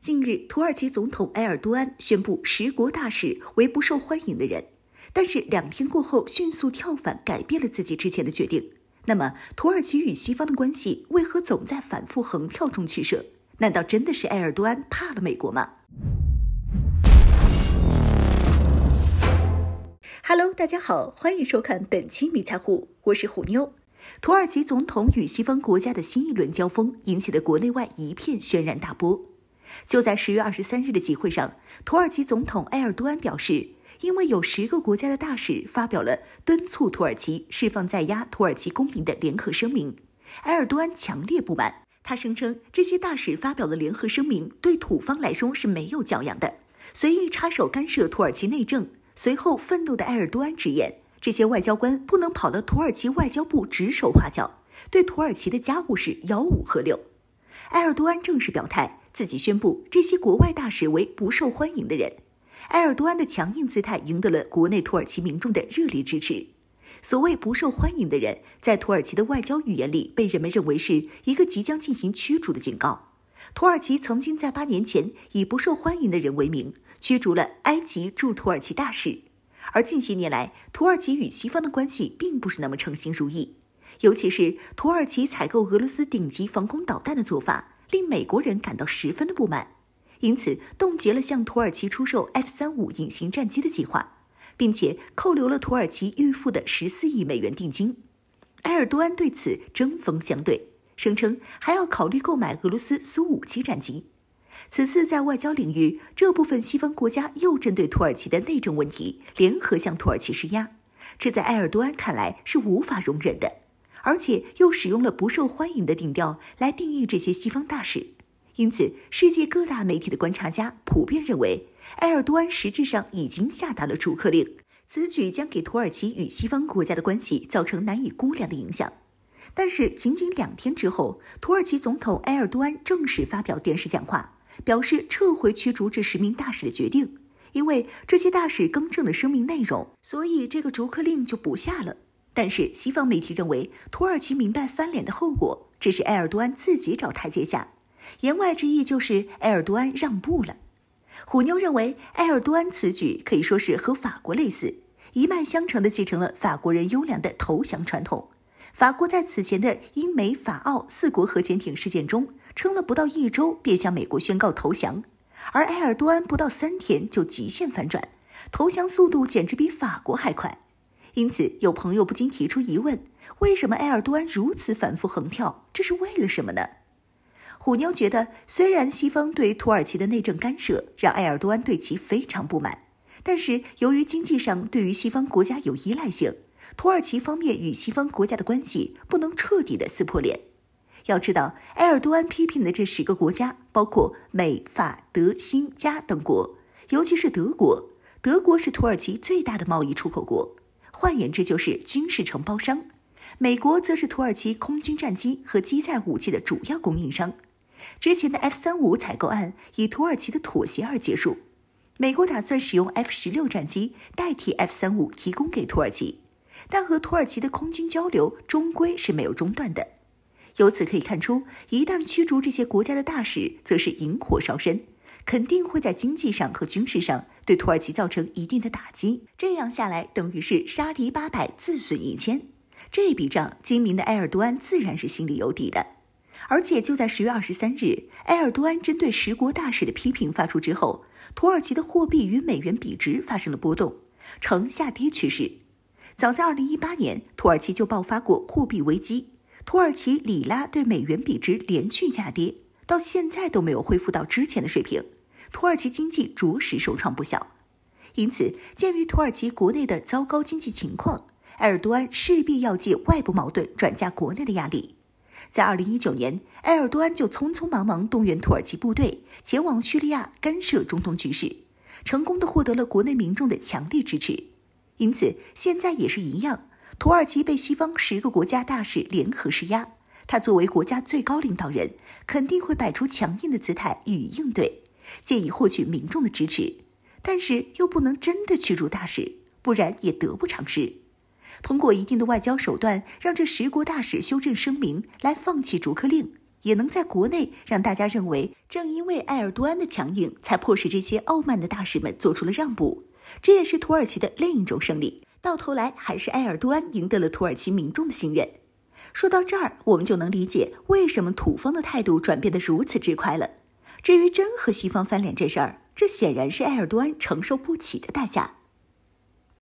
近日，土耳其总统埃尔多安宣布10国大使为不受欢迎的人，但是2天过后迅速跳反，改变了自己之前的决定。那么，土耳其与西方的关系为何总在反复横跳中取舍？难道真的是埃尔多安怕了美国吗？Hello， 大家好，欢迎收看本期迷彩虎，我是虎妞。土耳其总统与西方国家的新一轮交锋引起了国内外一片轩然大波。就在10月23日的集会上，土耳其总统埃尔多安表示，因为有10个国家的大使发表了敦促土耳其释放在押土耳其公民的联合声明，埃尔多安强烈不满。他声称这些大使发表的联合声明对土方来说是没有教养的，随意插手干涉土耳其内政。随后，愤怒的埃尔多安直言，这些外交官不能跑到土耳其外交部指手画脚，对土耳其的家务事吆五喝六。埃尔多安正式表态，自己宣布这些国外大使为不受欢迎的人。埃尔多安的强硬姿态赢得了国内土耳其民众的热烈支持。所谓不受欢迎的人，在土耳其的外交语言里被人们认为是一个即将进行驱逐的警告。土耳其曾经在8年前以不受欢迎的人为名，驱逐了埃及驻土耳其大使。而近些年来，土耳其与西方的关系并不是那么称心如意，尤其是土耳其采购俄罗斯顶级防空导弹的做法，令美国人感到十分的不满，因此冻结了向土耳其出售 F-35隐形战机的计划，并且扣留了土耳其预付的14亿美元定金。埃尔多安对此针锋相对，声称还要考虑购买俄罗斯苏57战机。此次在外交领域，这部分西方国家又针对土耳其的内政问题联合向土耳其施压，这在埃尔多安看来是无法容忍的，而且又使用了不受欢迎的定调来定义这些西方大使。因此，世界各大媒体的观察家普遍认为，埃尔多安实质上已经下达了逐客令，此举将给土耳其与西方国家的关系造成难以估量的影响。但是，仅仅2天之后，土耳其总统埃尔多安正式发表电视讲话，表示撤回驱逐这10名大使的决定，因为这些大使更正了声明内容，所以这个逐客令就不下了。但是西方媒体认为，土耳其明白翻脸的后果，这是埃尔多安自己找台阶下，言外之意就是埃尔多安让步了。虎妞认为，埃尔多安此举可以说是和法国类似，一脉相承地继承了法国人优良的投降传统。法国在此前的英美法澳4国核潜艇事件中，撑了不到1周便向美国宣告投降，而埃尔多安不到3天就极限反转，投降速度简直比法国还快。因此，有朋友不禁提出疑问：为什么埃尔多安如此反复横跳？这是为了什么呢？虎妞觉得，虽然西方对土耳其的内政干涉让埃尔多安对其非常不满，但是由于经济上对于西方国家有依赖性，土耳其方面与西方国家的关系不能彻底的撕破脸。要知道，埃尔多安批评的这10个国家包括美、法、德、新、加等国，尤其是德国。德国是土耳其最大的贸易出口国，换言之就是军事承包商。美国则是土耳其空军战机和机载武器的主要供应商。之前的 F-35采购案以土耳其的妥协而结束，美国打算使用 F-16战机代替 F-35提供给土耳其，但和土耳其的空军交流终归是没有中断的。由此可以看出，一旦驱逐这些国家的大使，则是引火烧身，肯定会在经济上和军事上对土耳其造成一定的打击。这样下来，等于是杀敌800，自损1000。这笔账，精明的埃尔多安自然是心里有底的。而且就在10月23日，埃尔多安针对10国大使的批评发出之后，土耳其的货币与美元比值发生了波动，呈下跌趋势。早在2018年，土耳其就爆发过货币危机，土耳其里拉对美元比值连续下跌，到现在都没有恢复到之前的水平，土耳其经济着实受创不小。因此，鉴于土耳其国内的糟糕经济情况，埃尔多安势必要借外部矛盾转嫁国内的压力。在2019年，埃尔多安就匆匆忙忙动员土耳其部队前往叙利亚干涉中东局势，成功地获得了国内民众的强力支持。因此，现在也是一样，土耳其被西方10个国家大使联合施压，他作为国家最高领导人，肯定会摆出强硬的姿态予以应对，借以获取民众的支持，但是又不能真的驱逐大使，不然也得不偿失。通过一定的外交手段，让这10国大使修正声明，来放弃逐客令，也能在国内让大家认为，正因为埃尔多安的强硬，才迫使这些傲慢的大使们做出了让步。这也是土耳其的另一种胜利。到头来，还是埃尔多安赢得了土耳其民众的信任。说到这儿，我们就能理解为什么土方的态度转变得如此之快了。至于真和西方翻脸这事儿，这显然是埃尔多安承受不起的代价。